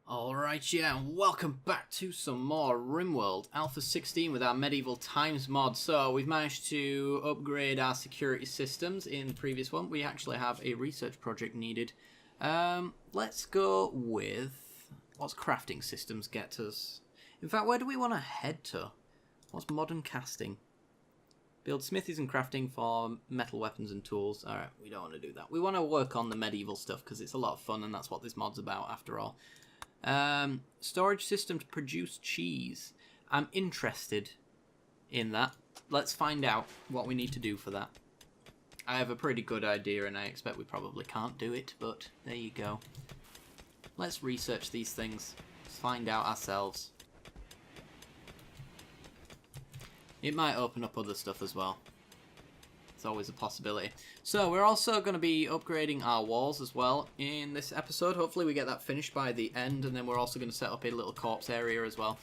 Alright, yeah, and welcome back to some more Rimworld Alpha 16 with our Medieval Times mod. So, we've managed to upgrade our security systems in the previous one. We actually have a research project needed. Let's go with... what's crafting systems get us? In fact, where do we want to head to? What's modern casting? Build smithies and crafting for metal weapons and tools. Alright, we don't want to do that. We want to work on the medieval stuff because it's a lot of fun and that's what this mod's about after all. Storage system to produce cheese. I'm interested in that. Let's find out what we need to do for that. I have a pretty good idea and I expect we probably can't do it, but there you go. Let's research these things. Let's find out ourselves. It might open up other stuff as well. It's always a possibility. So we're also going to be upgrading our walls as well in this episode. Hopefully we get that finished by the end, and then we're also going to set up a little corpse area as well.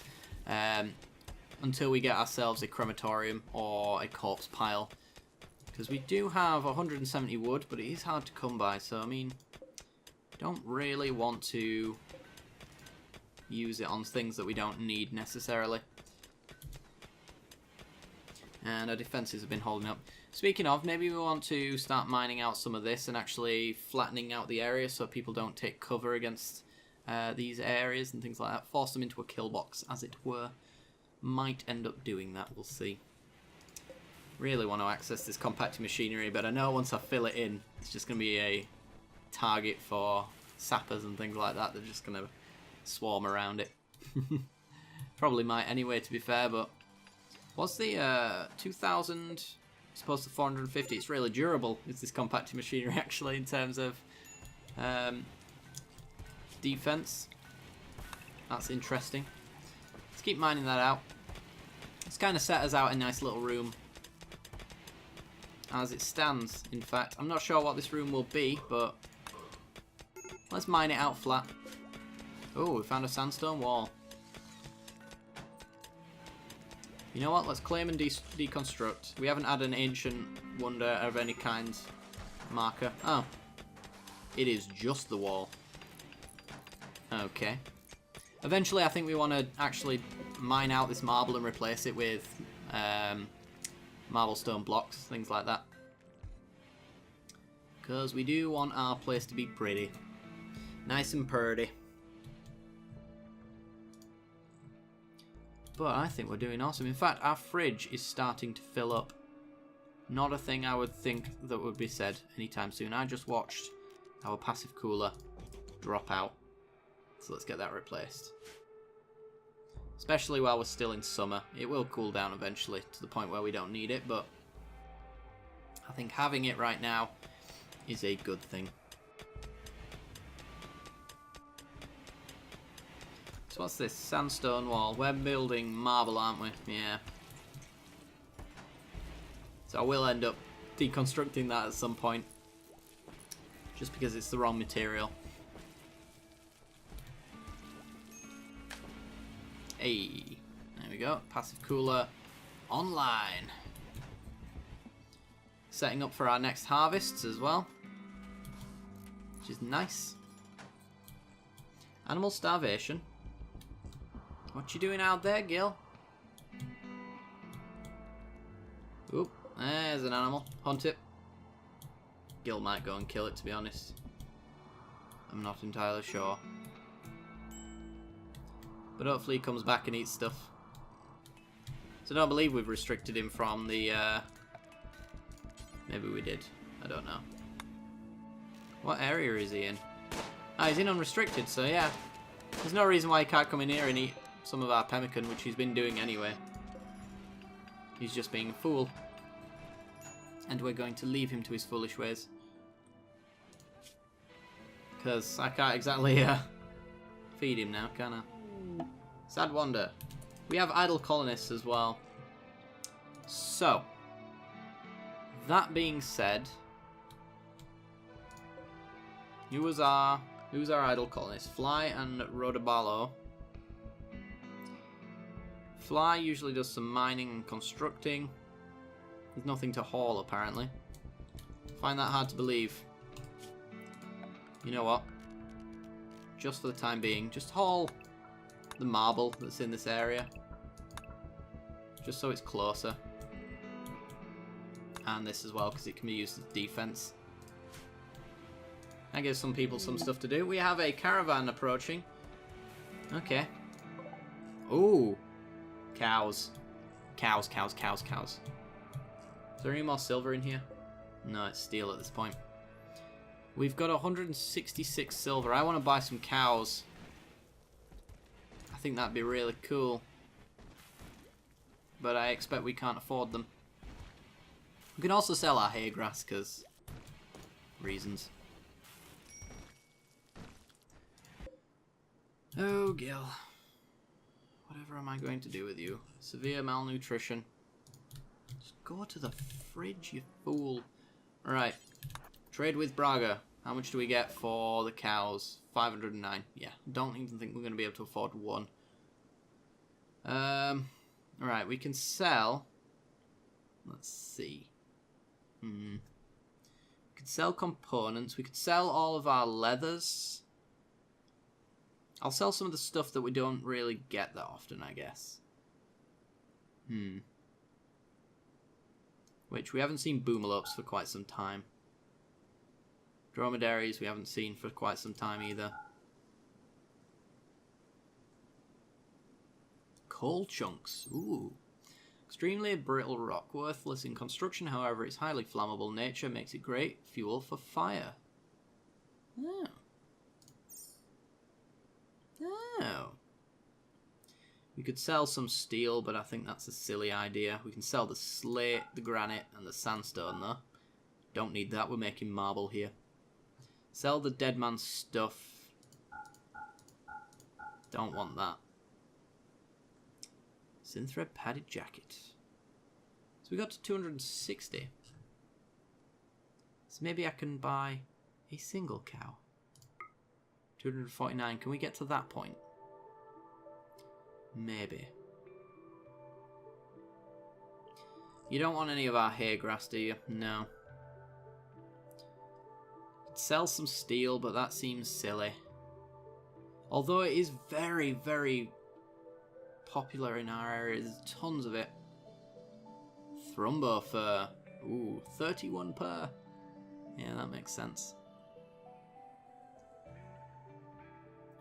Until we get ourselves a crematorium or a corpse pile. Because we do have 170 wood, but it is hard to come by. So I mean, don't really want to use it on things that we don't need necessarily. And our defences have been holding up. Speaking of, maybe we want to start mining out some of this and actually flattening out the area so people don't take cover against these areas and things like that. Force them into a kill box, as it were. Might end up doing that, we'll see. Really want to access this compacting machinery, but I know once I fill it in, it's just going to be a target for sappers and things like that. They're just going to swarm around it. Probably might anyway, to be fair, but... what's the 2,000 as opposed to 450? It's really durable. It's this compacting machinery actually in terms of defense. That's interesting. Let's keep mining that out. It's kind of set us out a nice little room as it stands. In fact, I'm not sure what this room will be, but let's mine it out flat. Oh, we found a sandstone wall. You know what? Let's claim and deconstruct. We haven't had an ancient wonder of any kind marker. Oh. It is just the wall. Okay. Eventually, I think we want to actually mine out this marble and replace it with marble stone blocks, things like that. Because we do want our place to be pretty. Nice and purty. But I think we're doing awesome. In fact, our fridge is starting to fill up. Not a thing I would think that would be said anytime soon. I just watched our passive cooler drop out. So let's get that replaced. Especially while we're still in summer. It will cool down eventually to the point where we don't need it, but I think having it right now is a good thing. So what's this? Sandstone wall. We're building marble, aren't we? Yeah. So I will end up deconstructing that at some point. Just because it's the wrong material. Hey. There we go. Passive cooler online. Setting up for our next harvests as well. Which is nice. Animal starvation. What you doing out there, Gil? Oop, there's an animal. Hunt it. Gil might go and kill it, to be honest. I'm not entirely sure. But hopefully he comes back and eats stuff. So I don't believe we've restricted him from the... maybe we did. I don't know. What area is he in? Ah, he's in unrestricted, so yeah. There's no reason why he can't come in here and eat some of our pemmican, which he's been doing anyway. He's just being a fool. And we're going to leave him to his foolish ways. Because I can't exactly feed him now, can I? Sad wonder. We have idle colonists as well. So, that being said, who's our idle colonists? Fly and Rodabalo. Fly usually does some mining and constructing. There's nothing to haul, apparently. Find that hard to believe. You know what? just for the time being. Just haul the marble that's in this area. Just so it's closer. And this as well, because it can be used as defense. That gives some people some stuff to do. We have a caravan approaching. Okay. Ooh. Cows. Cows, cows, cows, cows. Is there any more silver in here? No, it's steel at this point. We've got 166 silver. I want to buy some cows. I think that'd be really cool. But I expect we can't afford them. We can also sell our hay grass, because reasons. Oh, Gil. Whatever am I going to do with you? Severe malnutrition. Just go to the fridge, you fool. Alright. Trade with Braga. How much do we get for the cows? 509. Yeah, don't even think we're going to be able to afford one. Alright, we can sell... Let's see. We could sell components. We could sell all of our leathers. I'll sell some of the stuff that we don't really get that often, I guess. Which we haven't seen boomalopes for quite some time. Dromedaries we haven't seen for quite some time either. Coal chunks. Ooh. Extremely brittle rock. Worthless in construction, however, its highly flammable nature makes it great fuel for fire. Oh. Oh. We could sell some steel, but I think that's a silly idea. We can sell the slate, the granite, and the sandstone, though. Don't need that. We're making marble here. Sell the dead man's stuff. Don't want that. Synthread padded jacket. So we got to 260. So maybe I can buy a single cow. 249. Can we get to that point? Maybe. You don't want any of our hay grass, do you? No. Sell some steel, but that seems silly. Although it is very, very popular in our area. There's tons of it. Thrumbo fur. Ooh, 31 per. Yeah, that makes sense.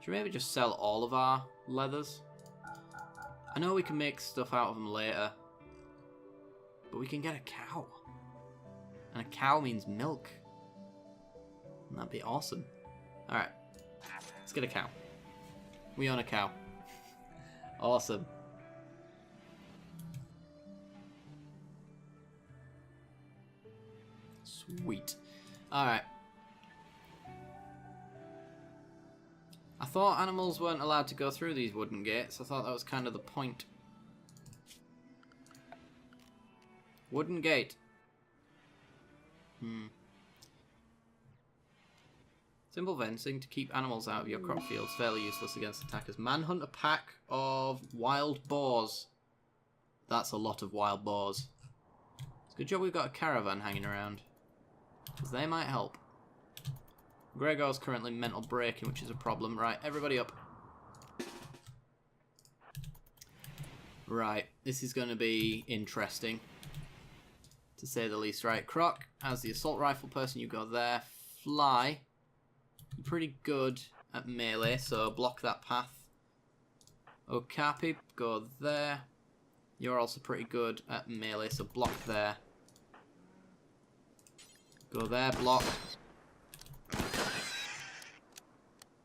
Should we maybe just sell all of our leathers? I know we can make stuff out of them later. But we can get a cow. And a cow means milk. And that'd be awesome. Alright. Let's get a cow. We own a cow. Awesome. Sweet. Alright. I thought animals weren't allowed to go through these wooden gates. I thought that was kind of the point. Wooden gate. Simple fencing to keep animals out of your crop fields. Fairly useless against attackers. Manhunt a pack of wild boars. That's a lot of wild boars. It's a good job we've got a caravan hanging around. Because they might help. Gregor's currently mental breaking, which is a problem. Right, everybody up. Right, this is going to be interesting. To say the least. Right, Croc, as the assault rifle person, you go there. Fly. You're pretty good at melee, so block that path. Okapi, go there. You're also pretty good at melee, so block there. Go there, block.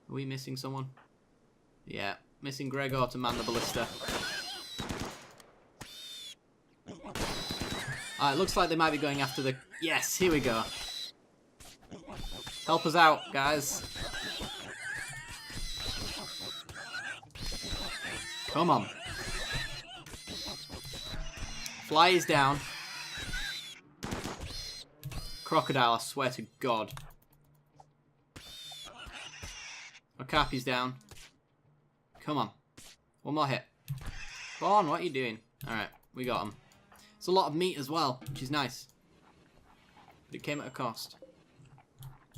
Are we missing someone? Yeah, missing Gregor to man the ballista. It looks like they might be going after the... Yes, here we go. Help us out, guys. Come on. Fly is down. Crocodile, I swear to God. Okapi's down. Come on. One more hit. Go on, what are you doing? Alright, we got him. It's a lot of meat as well, which is nice. But it came at a cost.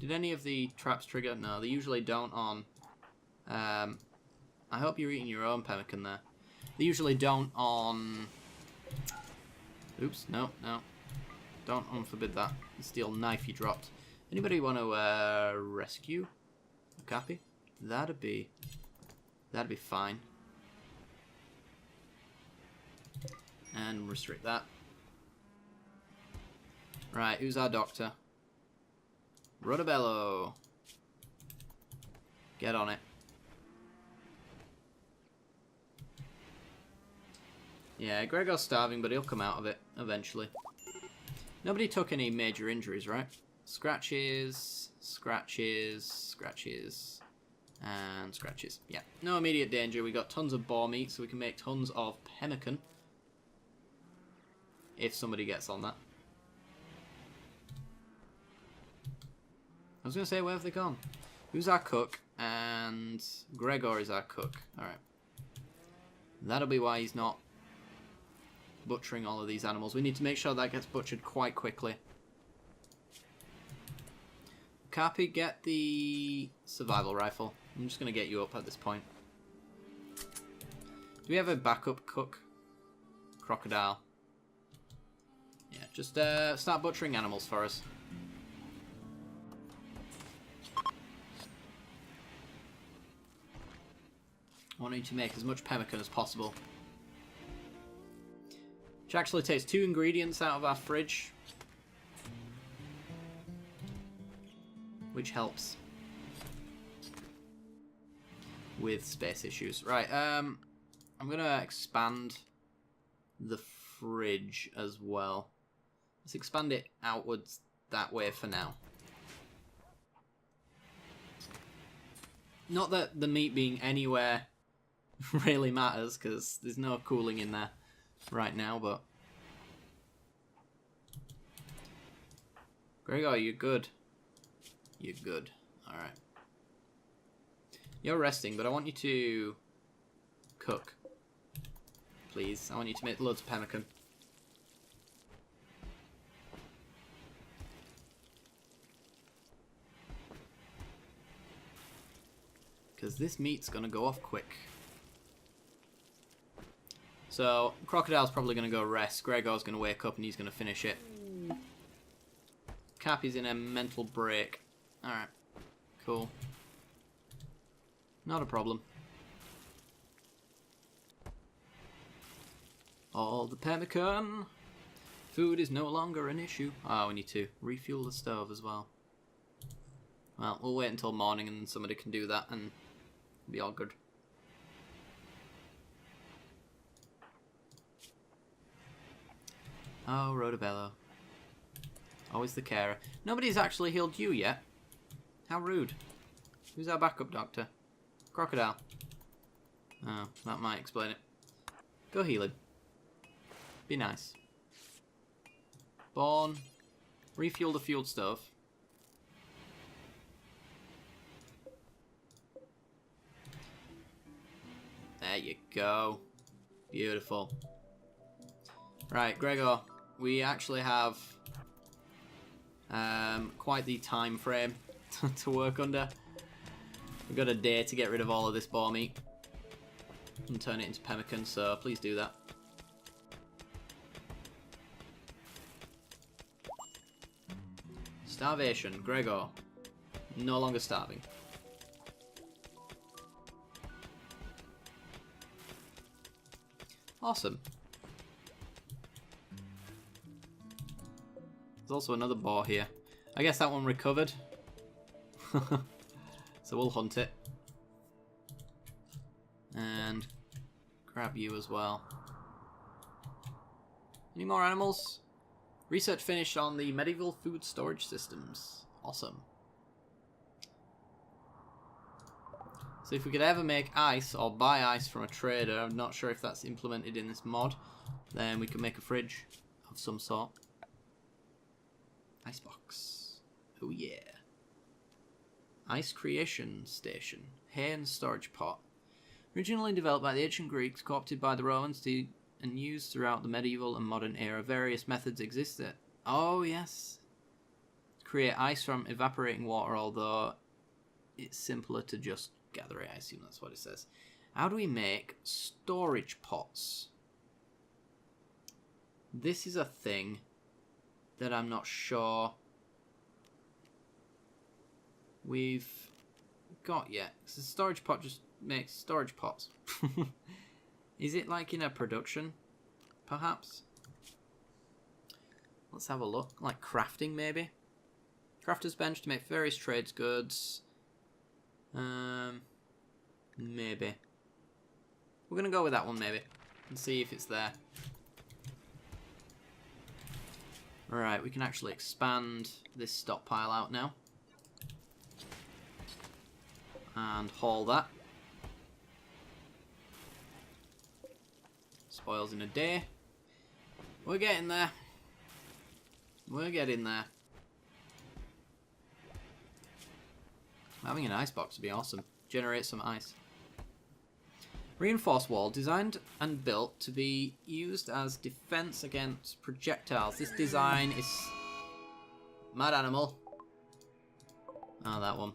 Did any of the traps trigger? No, they usually don't on I hope you're eating your own pemmican there. They usually don't on... Oops, no. Don't unforbid that. The steel knife you dropped. Anybody want to rescue a copy? That'd be fine. And restrict that. Right, who's our doctor? Rodabello. Get on it. Yeah, Gregor's starving, but he'll come out of it eventually. Nobody took any major injuries, right? Scratches, scratches, scratches, and scratches. Yeah, no immediate danger. We got tons of boar meat, so we can make tons of pemmican. If somebody gets on that. I was going to say, where have they gone? Who's our cook? And Gregor is our cook. Alright. That'll be why he's not butchering all of these animals. We need to make sure that gets butchered quite quickly. Carpy, get the survival rifle. I'm just going to get you up at this point. Do we have a backup cook? Crocodile. Yeah, just start butchering animals for us. I want you to make as much pemmican as possible. Which actually takes 2 ingredients out of our fridge. Which helps. With space issues. Right, I'm going to expand the fridge as well. Let's expand it outwards that way for now. Not that the meat being anywhere really matters, because there's no cooling in there right now, but... Gregor, you're good. You're good. Alright. You're resting, but I want you to cook. Please. I want you to make loads of pemmican. Because this meat's going to go off quick. So, Crocodile's probably going to go rest. Gregor's going to wake up and he's going to finish it. Cappy's in a mental break. Alright. Cool. Not a problem. All the pemmican. Food is no longer an issue. Ah, we need to refuel the stove as well. Well, we'll wait until morning and somebody can do that and be all good. Oh, Rodabello. Always the carer. Nobody's actually healed you yet. How rude. Who's our backup doctor? Crocodile. Oh, that might explain it. Go heal him. Be nice. Born. Refuel the fueled stove. There you go. Beautiful. Right, Gregor. We actually have quite the time frame to work under. We've got a day to get rid of all of this boar meat and turn it into pemmican, so please do that. Starvation. Gregor. No longer starving. Awesome. There's also another boar here. I guess that one recovered. So we'll hunt it. And grab you as well. Any more animals? Research finished on the medieval food storage systems. Awesome. So if we could ever make ice or buy ice from a trader, I'm not sure if that's implemented in this mod, then we can make a fridge of some sort. Icebox. Oh yeah. Ice creation station. Hay and storage pot. Originally developed by the ancient Greeks, co-opted by the Romans and used throughout the medieval and modern era, various methods existed. Oh yes. Create ice from evaporating water, although it's simpler to just gather it. I assume that's what it says. How do we make storage pots? This is a thing that I'm not sure we've got yet. So storage pot just makes storage pots. Is it like in a production, perhaps? Let's have a look. Like crafting, maybe? Crafter's bench to make various trades goods. Maybe. We're going to go with that one, maybe. And see if it's there. Alright, we can actually expand this stockpile out now. And haul that. Spoils in a day. We're getting there. We're getting there. Having an ice box would be awesome. Generate some ice. Reinforced wall, designed and built to be used as defense against projectiles. This design is... Mad animal. Oh, that one.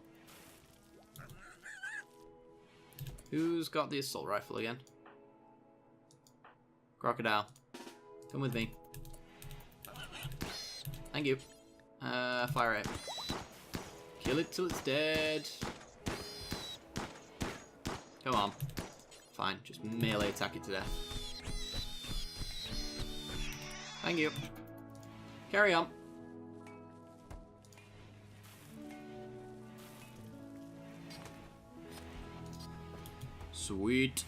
Who's got the assault rifle again? Crocodile. Come with me. Thank you. Fire it. Kill it till it's dead. Come on. Fine, just melee attack it to death. Thank you. Carry on. Sweet.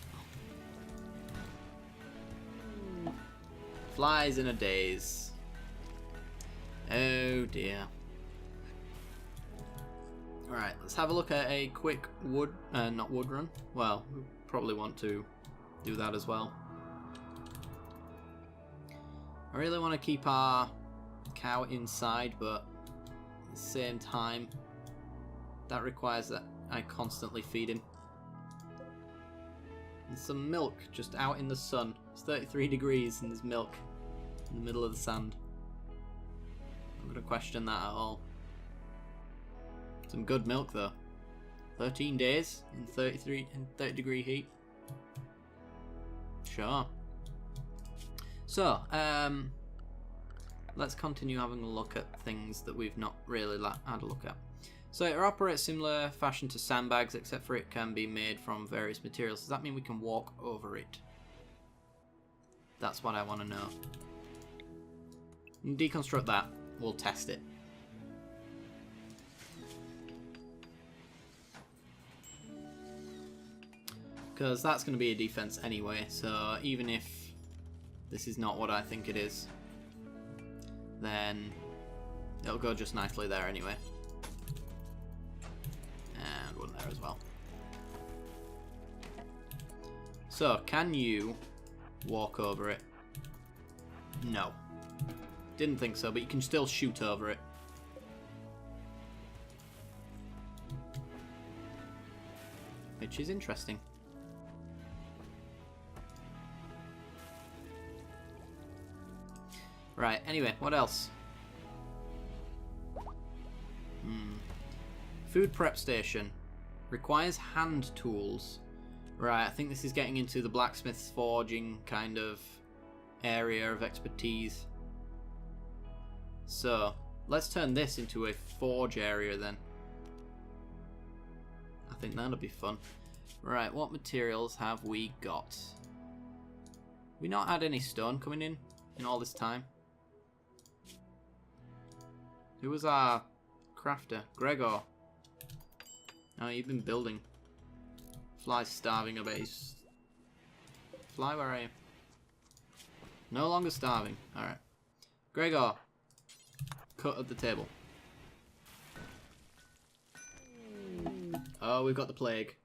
Flies in a daze. Oh dear. Alright, let's have a look at a quick not wood run. Well, we probably want to do that as well. I really want to keep our cow inside, but at the same time, that requires that I constantly feed him. And some milk just out in the sun. It's 33 degrees and there's milk in the middle of the sand. I'm not going to question that at all. Some good milk though. 13 days in 30 degree heat. Sure. So, let's continue having a look at things that we've not really had a look at. So it operates similar fashion to sandbags, except for it can be made from various materials. Does that mean we can walk over it? That's what I want to know. Deconstruct that. We'll test it. Because that's going to be a defense anyway, so even if this is not what I think it is, then it'll go just nicely there anyway. And one there as well. So, can you walk over it? No. Didn't think so, but you can still shoot over it. Which is interesting. Right, anyway, what else? Food prep station. Requires hand tools. Right, I think this is getting into the blacksmith's forging kind of area of expertise. So, let's turn this into a forge area then. I think that'll be fun. Right, what materials have we got? We not had any stone coming in all this time. Who was our crafter? Gregor. Oh, you've been building. Fly's starving a base. Fly, where are you? No longer starving. Alright. Gregor. Cut at the table. Oh, we've got the plague.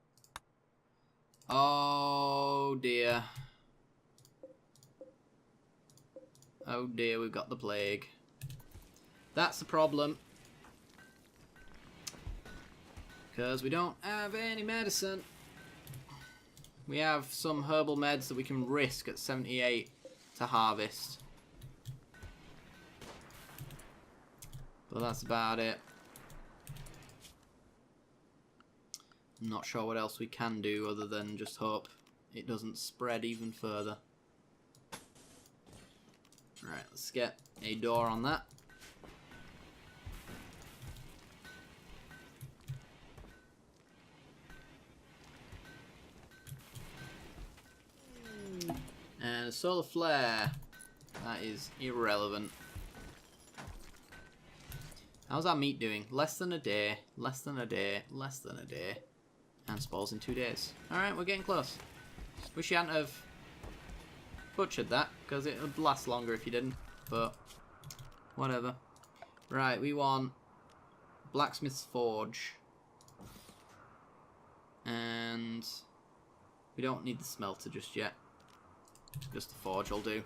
Oh dear. Oh dear, we've got the plague. That's the problem. Because we don't have any medicine. We have some herbal meds that we can risk at 78 to harvest. But that's about it. I'm not sure what else we can do other than just hope it doesn't spread even further. Right, let's get a door on that. And a solar flare. That is irrelevant. How's our meat doing? Less than a day, less than a day, less than a day. And spawns in 2 days. Alright, we're getting close. Wish you hadn't have butchered that, because it would last longer if you didn't. But, whatever. Right, we want Blacksmith's Forge. And we don't need the smelter just yet. Just the forge will do.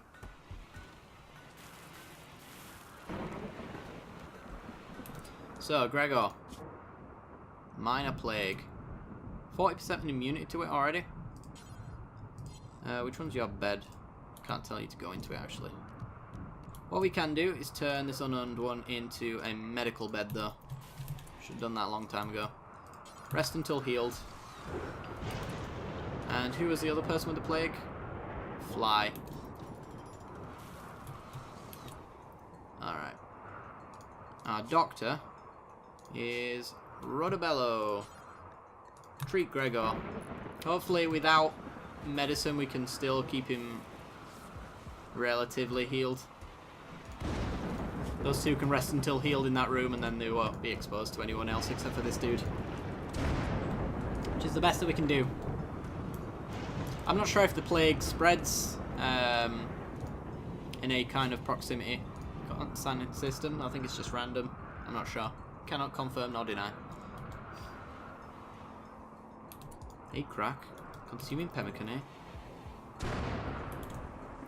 So, Gregor. Minor Plague. 40% immunity to it already. Which one's your bed? Can't tell you to go into it, actually. What we can do is turn this unowned one into a medical bed, though. Should have done that a long time ago. Rest until healed. And who was the other person with the plague? Fly. Alright. Our doctor is Rodabello. Treat Gregor. Hopefully without medicine we can still keep him relatively healed. Those two can rest until healed in that room and then they won't be exposed to anyone else except for this dude. Which is the best that we can do. I'm not sure if the plague spreads in a kind of proximity sign system. I think it's just random. I'm not sure. Cannot confirm nor deny. Hey, crack. Consuming pemmican, eh?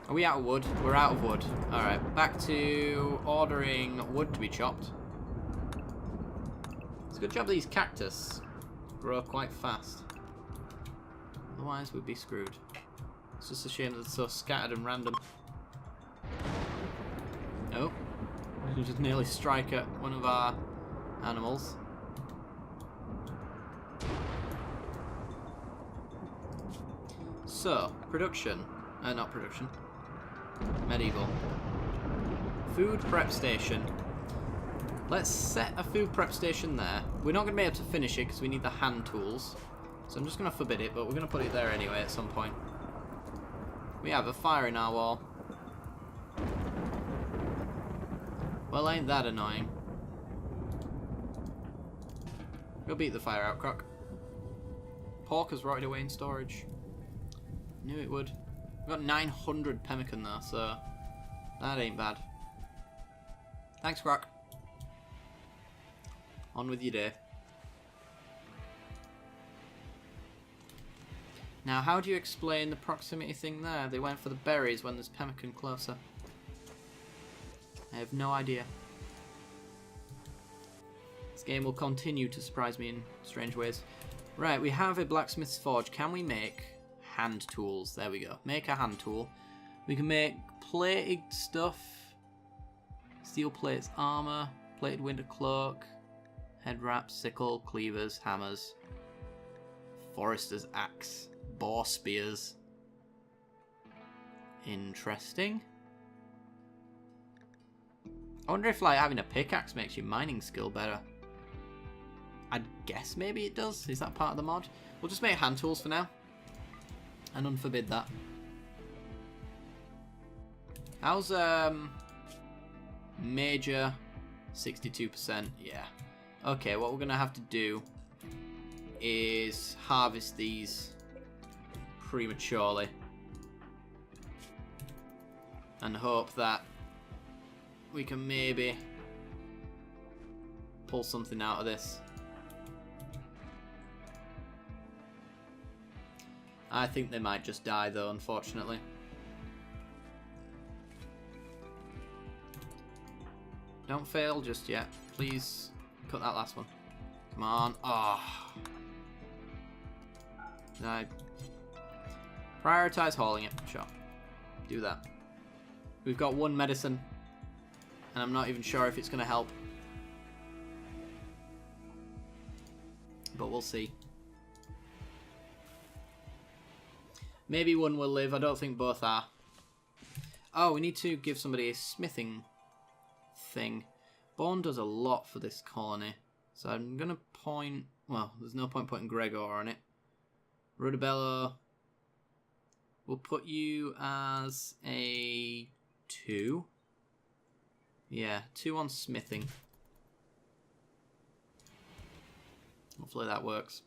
Are we out of wood? We're out of wood. Alright, back to ordering wood to be chopped. It's a good job these cactus grow quite fast. Otherwise we'd be screwed. It's just a shame that it's so scattered and random. Oh. We just nearly strike at one of our animals. So, production. Not production. Medieval. Food prep station. Let's set a food prep station there. We're not going to be able to finish it because we need the hand tools. So I'm just going to forbid it, but we're going to put it there anyway at some point. We have a fire in our wall. Well, ain't that annoying. Go beat the fire out, Croc. Pork has rotted away in storage. Knew it would. We've got 900 pemmican there, so that ain't bad. Thanks, Croc. On with your day. Now, how do you explain the proximity thing there? They went for the berries when there's pemmican closer. I have no idea. This game will continue to surprise me in strange ways. Right, we have a blacksmith's forge. Can we make hand tools? There we go. Make a hand tool. We can make plated stuff. Steel plates, armor, plated winter cloak, head wraps, sickle, cleavers, hammers, forester's axe, boar spears. Interesting. I wonder if like having a pickaxe makes your mining skill better. I guess maybe it does. Is that part of the mod? We'll just make hand tools for now. And unforbid that. How's major 62%? Yeah. Okay, what we're gonna have to do is harvest these prematurely. And hope that we can maybe pull something out of this. I think they might just die though, unfortunately. Don't fail just yet. Please cut that last one. Come on. Oh. I prioritize hauling it. Sure. Do that. We've got one medicine. And I'm not even sure if it's going to help. But we'll see. Maybe one will live. I don't think both are. Oh, we need to give somebody a smithing thing. Bourne does a lot for this colony. So I'm going to point... Well, there's no point putting Gregor on it. Rudabella... We'll put you as a 2. Yeah, 2 on smithing. Hopefully that works.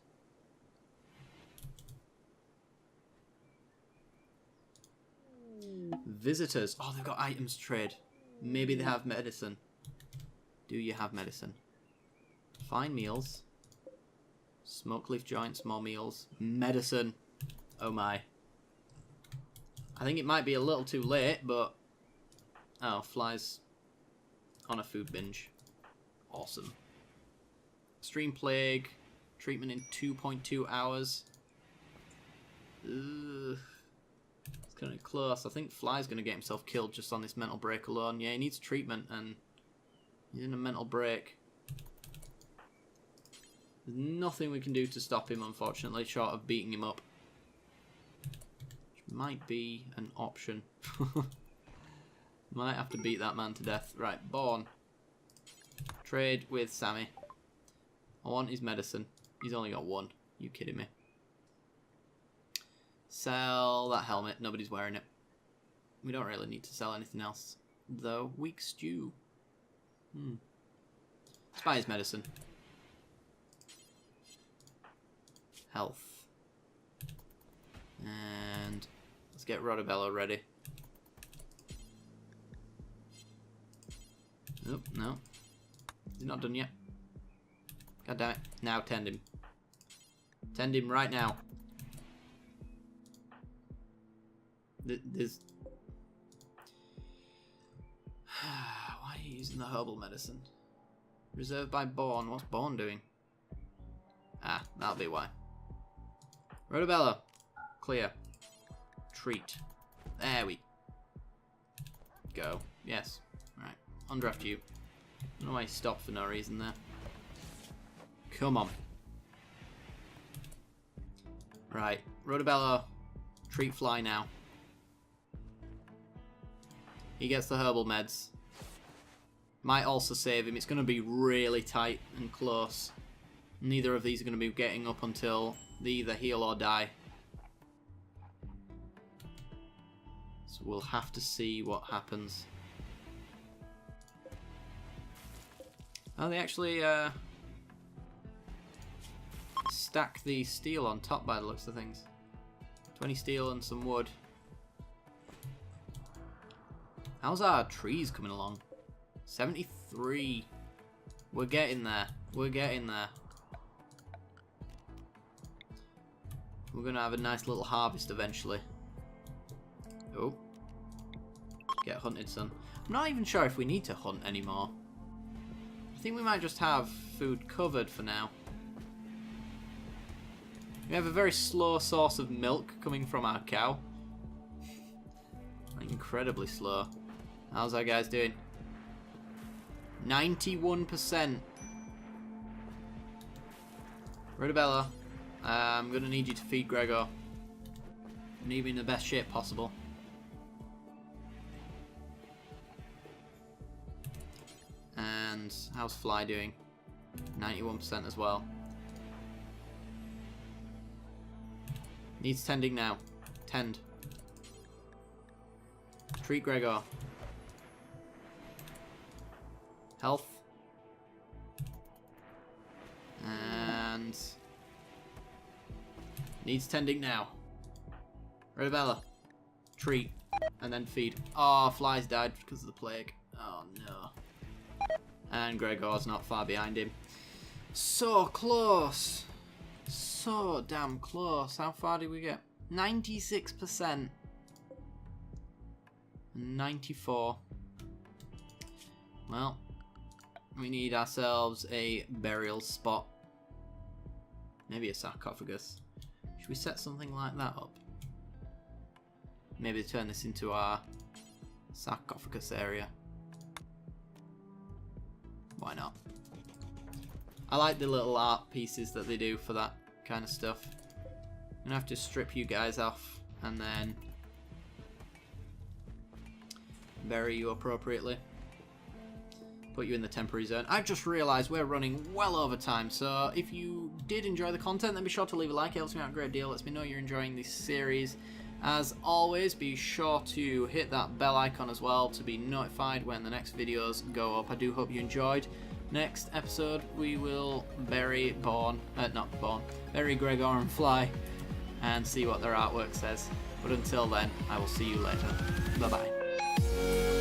Visitors. Oh, they've got items to trade. Maybe they have medicine. Do you have medicine? Fine meals. Smoke leaf joints, more meals. Medicine. Oh my. I think it might be a little too late, but... Oh, flies on a food binge. Awesome. Extreme plague. Treatment in 2.2 hours. Ugh. It's kind of close. I think Fly's going to get himself killed just on this mental break alone. Yeah, he needs treatment and he's in a mental break. There's nothing we can do to stop him, unfortunately, short of beating him up. Which might be an option. Might have to beat that man to death. Right, Bourne. Trade with Sammy. I want his medicine. He's only got 1. You kidding me? Sell that helmet. Nobody's wearing it. We don't really need to sell anything else. Though, weak stew. Let's buy his medicine. Health. And let's get Rodabella ready. Nope, no. He's not done yet. God damn it. Now tend him. Tend him right now. There's... Why are you using the herbal medicine? Reserved by Bourne. What's Bourne doing? Ah, that'll be why. Rodabella. Clear. Treat. There we go. Yes. Right. Undraft you. I don't know why he stopped for no reason there. Come on. Right. Rodabella. Treat Fly now. He gets the herbal meds. Might also save him. It's going to be really tight and close. Neither of these are going to be getting up until they either heal or die. So we'll have to see what happens. Oh, they actually stack the steel on top by the looks of things. 20 steel and some wood. How's our trees coming along? 73. We're getting there. We're getting there. We're going to have a nice little harvest eventually. Oh. Get hunted, son. I'm not even sure if we need to hunt anymore. I think we might just have food covered for now. We have a very slow source of milk coming from our cow. Incredibly slow. How's our guys doing? 91%. Rodabella, I'm going to need you to feed Gregor. Need me in the best shape possible. And how's Fly doing? 91% as well. Needs tending now. Tend. Treat Gregor. Health. And needs tending now. Rodabella. Treat. And then feed. Oh, Fly's died because of the plague. Oh no. And Gregor's not far behind him. So close. So damn close. How far did we get? 96%. 94. Well, we need ourselves a burial spot. Maybe a sarcophagus. Should we set something like that up? Maybe turn this into our sarcophagus area. Why not? I like the little art pieces that they do for that kind of stuff. I'm gonna have to strip you guys off and then bury you appropriately. Put you in the temporary zone. I've just realised we're running well over time, so if you did enjoy the content, then be sure to leave a like. It helps me out a great deal. Lets me know you're enjoying this series. As always, be sure to hit that bell icon as well to be notified when the next videos go up. I do hope you enjoyed. Next episode, we will bury bury Gregor and Fly and see what their artwork says. But until then, I will see you later. Bye-bye.